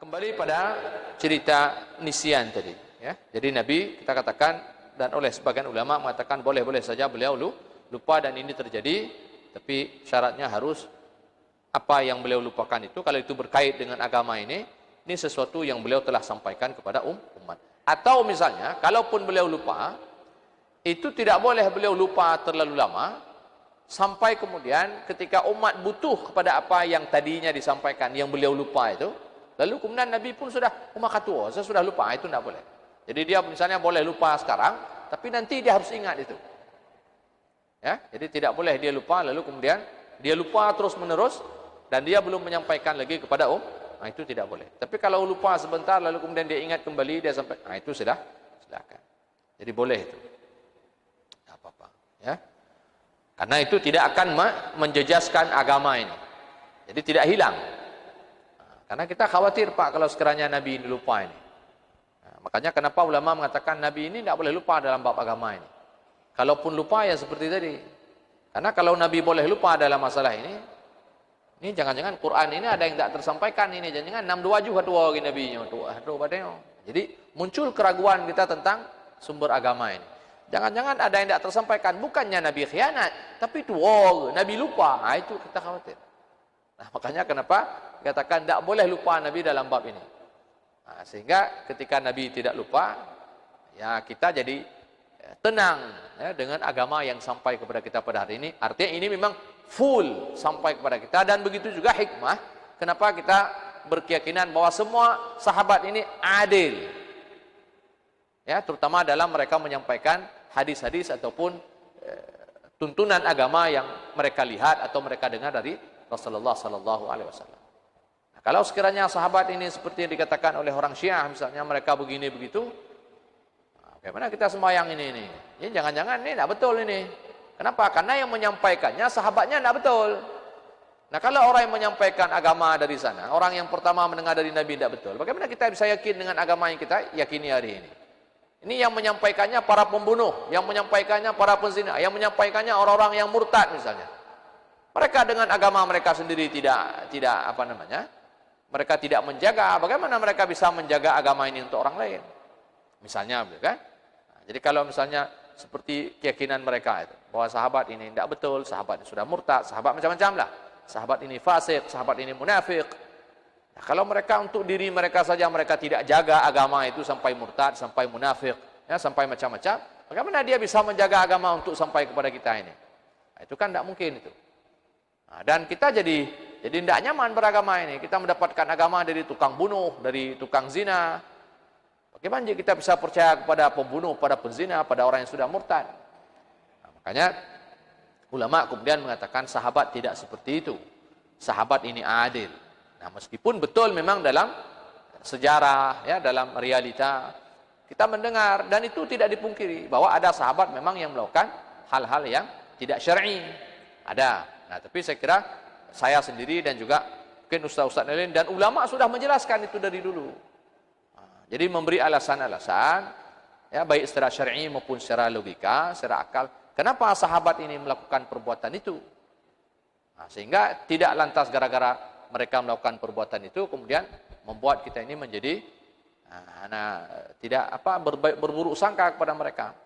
kembali pada cerita nisyan tadi, ya. Jadi Nabi kita katakan dan oleh sebagian ulama mengatakan boleh-boleh saja beliau lupa dan ini terjadi, tapi syaratnya harus apa yang beliau lupakan itu kalau itu berkait dengan agama ini sesuatu yang beliau telah sampaikan kepada umat. Atau misalnya kalaupun beliau lupa, itu tidak boleh beliau lupa terlalu lama sampai kemudian ketika umat butuh kepada apa yang tadinya disampaikan yang beliau lupa itu, lalu kemudian Nabi pun sudah umakatua, saya sudah lupa, itu tidak boleh. Jadi dia misalnya boleh lupa sekarang, tapi nanti dia harus ingat itu. Ya, jadi tidak boleh dia lupa lalu kemudian dia lupa terus menerus dan dia belum menyampaikan lagi kepada nah itu tidak boleh. Tapi kalau lupa sebentar lalu kemudian dia ingat kembali, dia sampai, nah itu silakan. Jadi boleh itu. Tidak apa-apa, ya. Karena itu tidak akan menjejaskan agama ini. Jadi tidak hilang. Karena kita khawatir Pak kalau sekiranya Nabi ini lupa ini. Nah, makanya kenapa ulama mengatakan Nabi ini tidak boleh lupa dalam bab agama ini. Kalaupun lupa ya seperti tadi. Karena kalau Nabi boleh lupa dalam masalah ini jangan-jangan Quran ini ada yang tidak tersampaikan ini. Jangan-jangan 62 juga tua Nabi nya. Jadi muncul keraguan kita tentang sumber agama ini. Jangan-jangan ada yang tidak tersampaikan. Bukannya Nabi khianat, tapi tua, Nabi lupa. Nah, itu kita khawatir. Nah, makanya kenapa dikatakan tidak boleh lupa Nabi dalam bab ini. Nah, sehingga ketika Nabi tidak lupa, ya kita jadi tenang ya, dengan agama yang sampai kepada kita pada hari ini. Artinya ini memang full sampai kepada kita, dan begitu juga hikmah kenapa kita berkeyakinan bahwa semua sahabat ini adil. Ya, terutama dalam mereka menyampaikan hadis-hadis ataupun tuntunan agama yang mereka lihat atau mereka dengar dari Rasulullah sallallahu alaihi wasallam. Nah, kalau sekiranya sahabat ini seperti yang dikatakan oleh orang Syiah misalnya mereka begini begitu, bagaimana kita sembahyang ini? Ini jangan-jangan ini tidak betul ini. Kenapa? Karena yang menyampaikannya sahabatnya tidak betul. Nah, kalau orang yang menyampaikan agama dari sana, orang yang pertama mendengar dari Nabi tidak betul, bagaimana kita bisa yakin dengan agama yang kita yakini hari ini? Ini yang menyampaikannya para pembunuh, yang menyampaikannya para penzina, yang menyampaikannya orang-orang yang murtad misalnya. Mereka dengan agama mereka sendiri tidak mereka tidak menjaga. Bagaimana mereka bisa menjaga agama ini untuk orang lain? Misalnya, kan? Nah, jadi kalau misalnya seperti keyakinan mereka itu, bahwa sahabat ini tidak betul, sahabat ini sudah murtad, sahabat macam-macam lah. Sahabat ini fasik, sahabat ini munafik. Nah, kalau mereka untuk diri mereka saja mereka tidak jaga agama itu sampai murtad, sampai munafik, ya, sampai macam-macam, bagaimana dia bisa menjaga agama untuk sampai kepada kita ini? Nah, itu kan tidak mungkin itu. Nah, dan kita jadi tidak nyaman beragama ini. Kita mendapatkan agama dari tukang bunuh, dari tukang zina. Bagaimana kita bisa percaya kepada pembunuh, pada penzina, pada orang yang sudah murtad? Nah, makanya ulama kemudian mengatakan sahabat tidak seperti itu. Sahabat ini adil. Nah, meskipun betul memang dalam sejarah, ya, dalam realita kita mendengar dan itu tidak dipungkiri bahwa ada sahabat memang yang melakukan hal-hal yang tidak syar'i. Ada. Nah, tapi saya kira saya sendiri dan juga mungkin ustaz-ustaz lain dan ulama sudah menjelaskan itu dari dulu. Nah, jadi memberi alasan-alasan, ya, baik secara syar'i maupun secara logika, secara akal, kenapa sahabat ini melakukan perbuatan itu. Nah, sehingga tidak lantas gara-gara mereka melakukan perbuatan itu kemudian membuat kita ini menjadi tidak berburuk sangka kepada mereka.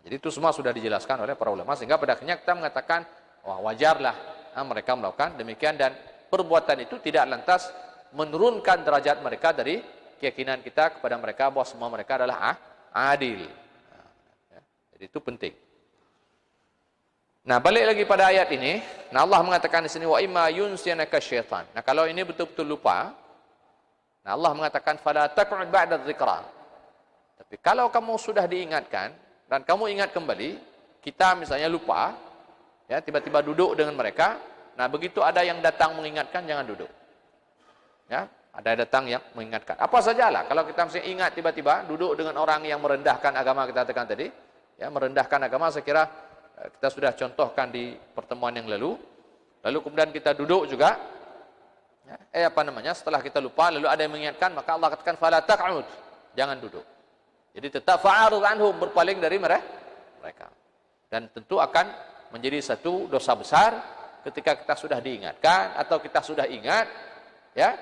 Jadi itu semua sudah dijelaskan oleh para ulama sehingga pada akhirnya kita mengatakan wah, wajarlah mereka melakukan demikian dan perbuatan itu tidak lantas menurunkan derajat mereka dari keyakinan kita kepada mereka bahwa semua mereka adalah adil. Jadi itu penting. Nah, balik lagi pada ayat ini. Nah, Allah mengatakan di sini wa imma yunsiyanaka syaitan. Nah, kalau ini betul-betul lupa, nah Allah mengatakan fala taq'ud ba'da dzikra. Tapi kalau kamu sudah diingatkan dan kamu ingat kembali, kita misalnya lupa, ya, tiba-tiba duduk dengan mereka. Nah, begitu ada yang datang mengingatkan jangan duduk. Ya, ada datang yang mengingatkan. Apa sajalah kalau kita mesti ingat tiba-tiba duduk dengan orang yang merendahkan agama kita katakan tadi, ya, merendahkan agama saya kira kita sudah contohkan di pertemuan yang lalu. Lalu kemudian kita duduk juga. Ya, setelah kita lupa lalu ada yang mengingatkan, maka Allah katakan fala taq'ud, jangan duduk. Jadi tetap fa'arud anhum, berpaling dari mereka. Dan tentu akan menjadi satu dosa besar ketika kita sudah diingatkan atau kita sudah ingat, ya,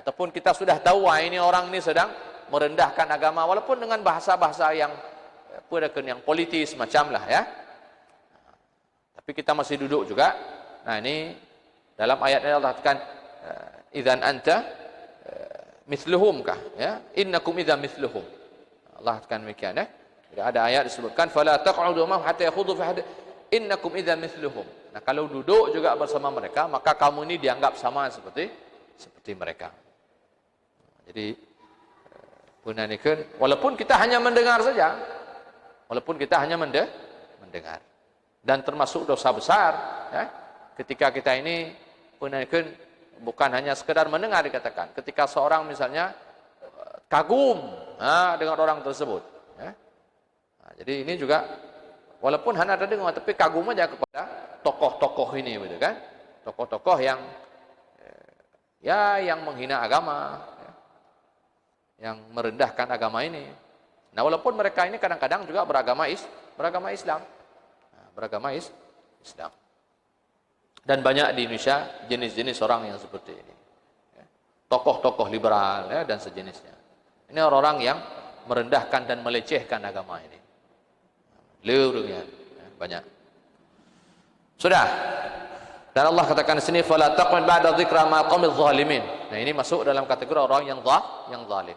ataupun kita sudah tahu ini orang ini sedang merendahkan agama walaupun dengan bahasa-bahasa yang yang politis macam lah ya. Tapi kita masih duduk juga. Nah ini dalam ayatnya Allah katakan idzan anta mithluhum kah ya, innakum idzan mithluhum. Allah katakan demikian ya. Jadi ada ayat disebutkan fala taq'udu ma'hum hatta yakhudhu fi hadith innakum idzan mithluhum. Nah kalau duduk juga bersama mereka maka kamu ini dianggap sama seperti mereka. Jadi walaupun kita hanya mendengar saja, walaupun kita hanya mendengar, dan termasuk dosa besar, ya, ketika kita ini bukan hanya sekedar mendengar dikatakan, ketika seorang misalnya kagum dengan orang tersebut, ya. Nah, jadi ini juga walaupun hanya ada dengar, tapi kagum aja kepada tokoh-tokoh ini, gitu kan, tokoh-tokoh yang yang menghina agama, yang merendahkan agama ini. Nah, walaupun mereka ini kadang-kadang juga beragama Islam. Beragama Islam. Dan banyak di Indonesia jenis-jenis orang yang seperti ini. Tokoh-tokoh liberal ya, dan sejenisnya. Ini orang-orang yang merendahkan dan melecehkan agama ini. Lurungnya banyak. Sudah. Dan Allah katakan di sini fala taqul ba'da dzikra ma qaumiz zalimin. Nah, ini masuk dalam kategori orang yang zalim.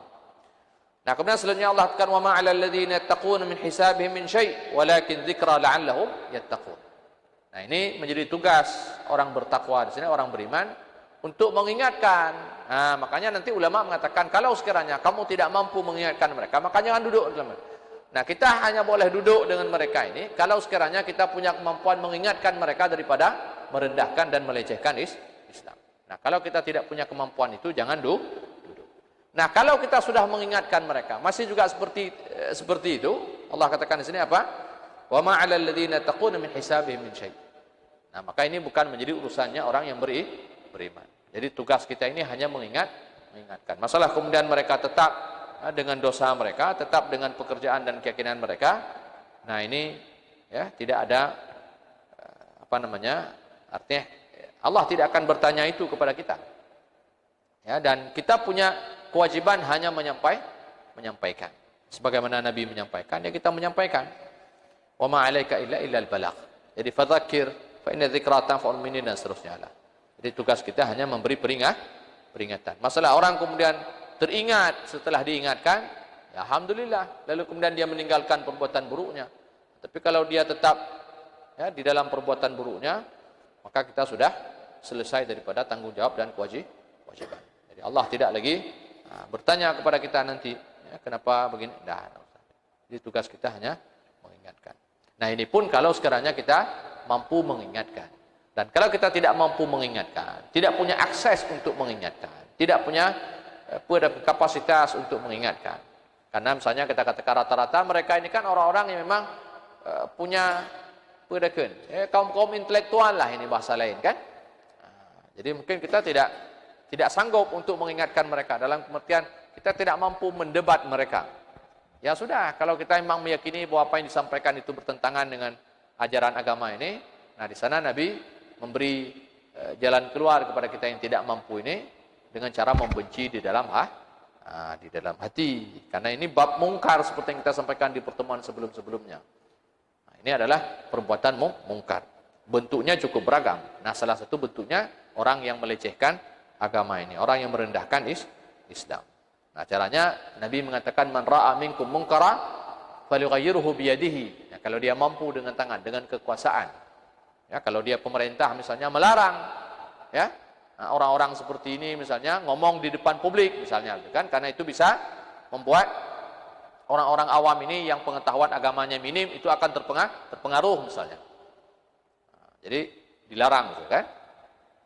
Nah, kemudian selanjutnya Allah katakan wa ma 'alal ladzina yattaquna min hisabihim min syai' walakin dzikra la'allahum yattaqun. Nah, ini menjadi tugas orang bertakwa di sini, orang beriman untuk mengingatkan. Nah, makanya nanti ulama mengatakan kalau sekiranya kamu tidak mampu mengingatkan mereka, maka jangan duduk. Nah, kita hanya boleh duduk dengan mereka ini kalau sekiranya kita punya kemampuan mengingatkan mereka daripada merendahkan dan melecehkan Islam. Nah, kalau kita tidak punya kemampuan itu jangan duduk. Nah, kalau kita sudah mengingatkan mereka masih juga seperti itu, Allah katakan di sini apa? Wa ma 'alal ladzina taquna min hisabihim min syai'. Nah, maka ini bukan menjadi urusannya orang yang beriman. Jadi tugas kita ini hanya mengingatkan. Masalah kemudian mereka tetap dengan dosa mereka, tetap dengan pekerjaan dan keyakinan mereka. Nah, ini ya tidak ada artinya Allah tidak akan bertanya itu kepada kita. Ya, dan kita punya kewajiban hanya menyampaikan. Sebagaimana Nabi menyampaikan, ya kita menyampaikan. Wa ma 'alaika illal balagh. Jadi fadzakir fa inna dzikra tanfa'ul mu'minin dan seterusnya lah. Jadi tugas kita hanya memberi peringatan. Masalah orang kemudian teringat setelah diingatkan, ya alhamdulillah, lalu kemudian dia meninggalkan perbuatan buruknya. Tapi kalau dia tetap ya di dalam perbuatan buruknya, maka kita sudah selesai daripada tanggung jawab dan kewajiban. Jadi Allah tidak lagi bertanya kepada kita nanti, ya, kenapa begini? Jadi tugas kita hanya mengingatkan. Nah, ini pun kalau sekiranya kita mampu mengingatkan. Dan kalau kita tidak mampu mengingatkan, tidak punya akses untuk mengingatkan, tidak punya kapasitas untuk mengingatkan. Karena misalnya kita katakan rata-rata mereka ini kan orang-orang yang memang punya kaum-kaum intelektual lah, ini bahasa lain kan. Jadi mungkin kita tidak sanggup untuk mengingatkan mereka, dalam pengertian kita tidak mampu mendebat mereka. Ya sudah, kalau kita memang meyakini bahwa apa yang disampaikan itu bertentangan dengan ajaran agama ini, nah di sana Nabi memberi jalan keluar kepada kita yang tidak mampu ini dengan cara membenci di dalam hati. Karena ini bab mungkar seperti yang kita sampaikan di pertemuan sebelum-sebelumnya. Nah, ini adalah perbuatan mungkar. Bentuknya cukup beragam. Nah, salah satu bentuknya orang yang melecehkan agama ini, orang yang merendahkan Islam. Nah, caranya Nabi mengatakan man ra'a minkum munkara falyughayyirhu biyadihi. Ya, kalau dia mampu dengan tangan, dengan kekuasaan. Ya, kalau dia pemerintah misalnya melarang, ya, orang-orang seperti ini misalnya ngomong di depan publik misalnya, kan? Karena itu bisa membuat orang-orang awam ini yang pengetahuan agamanya minim itu akan terpengaruh misalnya. Nah, jadi dilarang, gitu kan?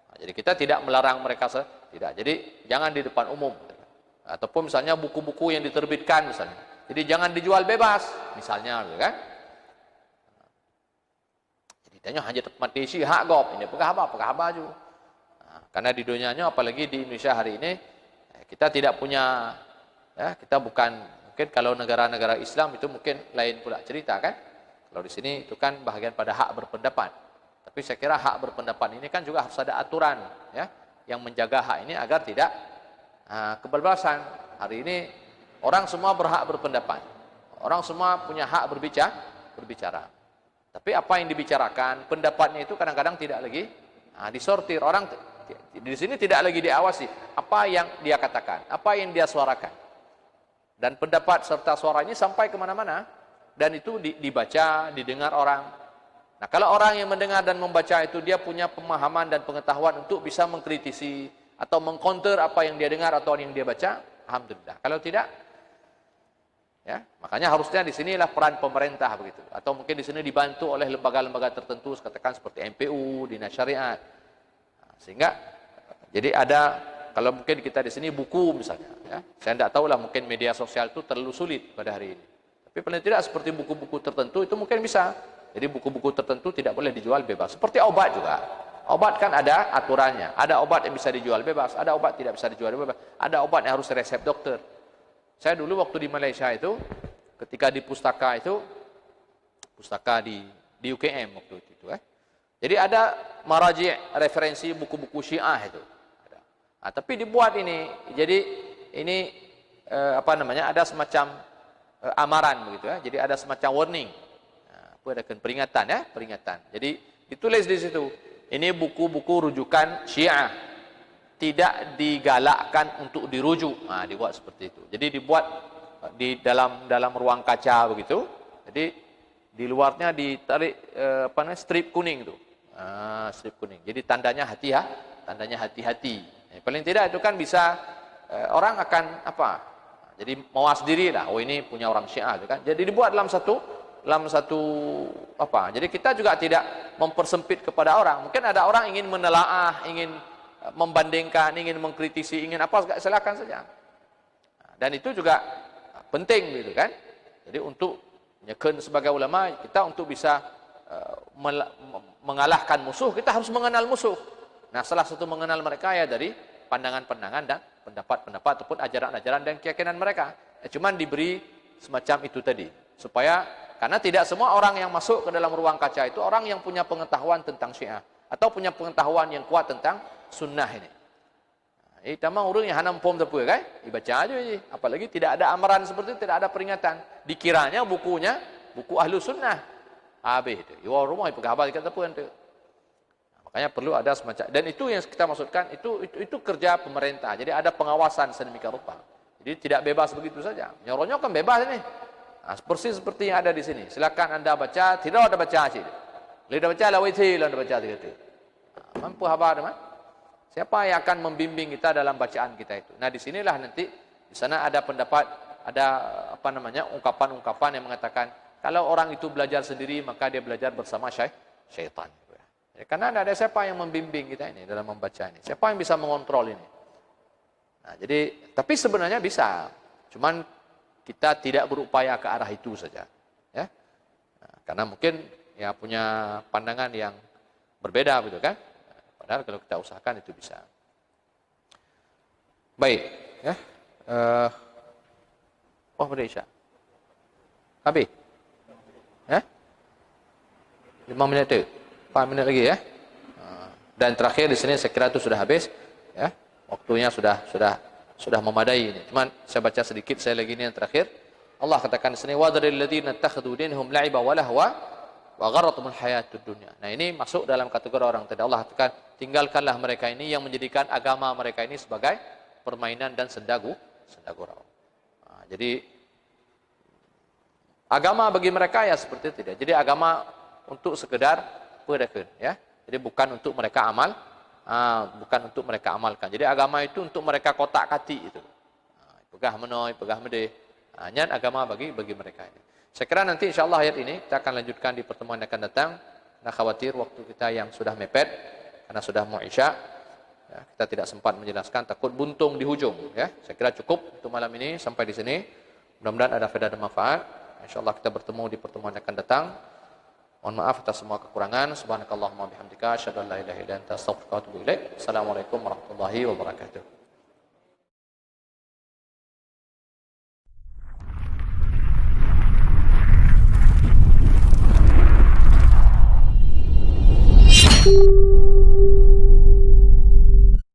Nah, jadi kita tidak melarang mereka, tidak. Jadi jangan di depan umum. Ataupun misalnya buku-buku yang diterbitkan misalnya. Jadi jangan dijual bebas misalnya, gitu kan? Jadi tanya hanya tempat diisi hak gop ini pegah apa juga. Nah, karena di dunianya apalagi di Indonesia hari ini kita tidak punya, ya, kita bukan, mungkin kalau negara-negara Islam itu mungkin lain pula cerita kan. Kalau di sini itu kan bahagian pada hak berpendapat. Tapi saya kira hak berpendapat ini kan juga harus ada aturan, ya, yang menjaga hak ini agar tidak Kebebasan. Hari ini orang semua berhak berpendapat. Orang semua punya hak berbicara. Tapi apa yang dibicarakan, pendapatnya itu kadang-kadang tidak lagi disortir. Orang di sini tidak lagi diawasi apa yang dia katakan, apa yang dia suarakan. Dan pendapat serta suaranya sampai kemana-mana. Dan itu dibaca, didengar orang. Nah, kalau orang yang mendengar dan membaca itu dia punya pemahaman dan pengetahuan untuk bisa mengkritisi atau mengcounter apa yang dia dengar atau yang dia baca, alhamdulillah. Kalau tidak, ya, makanya harusnya di sinilah peran pemerintah begitu. Atau mungkin di sini dibantu oleh lembaga-lembaga tertentu, katakan seperti MPU, Dinas Syariat. Sehingga jadi ada, kalau mungkin kita di sini buku misalnya, ya. Saya tidak tahu lah, mungkin media sosial itu terlalu sulit pada hari ini. Tapi paling tidak seperti buku-buku tertentu itu mungkin bisa. Jadi buku-buku tertentu tidak boleh dijual bebas. Seperti obat juga. Obat kan ada aturannya. Ada obat yang bisa dijual bebas, ada obat tidak bisa dijual bebas. Ada obat yang harus resep dokter. Saya dulu waktu di Malaysia itu, ketika di pustaka itu, pustaka di UKM waktu itu, Jadi ada maraji referensi buku-buku Syiah itu. Tapi dibuat ini, jadi ini ada semacam amaran begitu ya. Jadi ada semacam warning. Ada peringatan ya, peringatan. Jadi ditulis di situ, ini buku-buku rujukan Syiah. Tidak digalakkan untuk dirujuk. Dibuat seperti itu. Jadi dibuat di dalam ruang kaca begitu. Jadi di luarnya ditarik strip kuning itu. Strip kuning. Jadi tandanya hati ya, tandanya hati-hati. Paling tidak itu kan bisa orang akan jadi mawas diri lah. Oh, ini punya orang Syiah itu kan. Jadi dibuat dalam satu jadi kita juga tidak mempersempit kepada orang. Mungkin ada orang ingin menelaah, ingin membandingkan, ingin mengkritisi, ingin apa, silakan saja. Dan itu juga penting gitu kan. Jadi untuk nyeken sebagai ulama, kita untuk bisa mengalahkan musuh, kita harus mengenal musuh. Nah, salah satu mengenal mereka ya dari pandangan-pandangan dan pendapat-pendapat ataupun ajaran-ajaran dan keyakinan mereka. Cuman diberi semacam itu tadi, supaya karena tidak semua orang yang masuk ke dalam ruang kaca itu orang yang punya pengetahuan tentang Syiah atau punya pengetahuan yang kuat tentang sunnah ini. Tamang urang yang hanam pom tepu kan? Dibaca aja ini. Apalagi tidak ada amaran seperti itu, tidak ada peringatan. Dikiranya bukunya buku ahlu sunnah. Habis itu. Iwa rumah pegabat kata tepu itu. Makanya perlu ada semacam, dan itu yang kita maksudkan itu kerja pemerintah. Jadi ada pengawasan sedemikian rupa. Jadi tidak bebas begitu saja. Nyoronya kan bebas ini. Persis seperti yang ada di sini. Silakan anda baca, tidak ada baca sih. Lidah baca lawiti, anda baca tiga. Mampu habar teman? Siapa yang akan membimbing kita dalam bacaan kita itu? Nah, di sinilah nanti di sana ada pendapat, ada ungkapan-ungkapan yang mengatakan kalau orang itu belajar sendiri maka dia belajar bersama syaitan. Ya, karena tidak ada siapa yang membimbing kita ini dalam membaca ini. Siapa yang bisa mengontrol ini? Nah, jadi tapi sebenarnya bisa. Cuman kita tidak berupaya ke arah itu saja, ya. Nah, karena mungkin ya punya pandangan yang berbeda, gitu kan? Padahal kalau kita usahakan itu bisa. Baik, ya. Pada Isya. Habis, ya? 5 menit itu, 4 menit lagi ya. Dan terakhir di sini saya kira itu sudah habis, ya. Waktunya sudah memadai ini. Cuman saya baca sedikit saya lagi ini yang terakhir. Allah katakan di sini wadaril ladzina takhadhu dinhum la'iba wa lahwa wa gharratumul hayatud dunya. Nah, ini masuk dalam kategori orang tadi. Allah katakan tinggalkanlah mereka ini yang menjadikan agama mereka ini sebagai permainan dan sendagu rawa. Nah, jadi agama bagi mereka ya seperti itu tidak. Jadi agama untuk sekedar pedakeun ya. Jadi bukan untuk mereka bukan untuk mereka amalkan. Jadi agama itu untuk mereka kotak-kati itu. Pegah menoi, pegah mede. Hanya agama bagi mereka ini. Saya kira nanti insyaallah ayat ini kita akan lanjutkan di pertemuan yang akan datang. Nah, khawatir waktu kita yang sudah mepet karena sudah mau Isya. Ya, kita tidak sempat menjelaskan, takut buntung di hujung ya. Saya kira cukup untuk malam ini sampai di sini. Mudah-mudahan ada faedah dan manfaat. Insyaallah kita bertemu di pertemuan yang akan datang. Mohon maaf atas semua kekurangan. Subhanakallahumma bihamdika asyhadu an la ilaha illa anta astaghfiruka wa atubu ilaik. Assalamualaikum warahmatullahi wabarakatuh.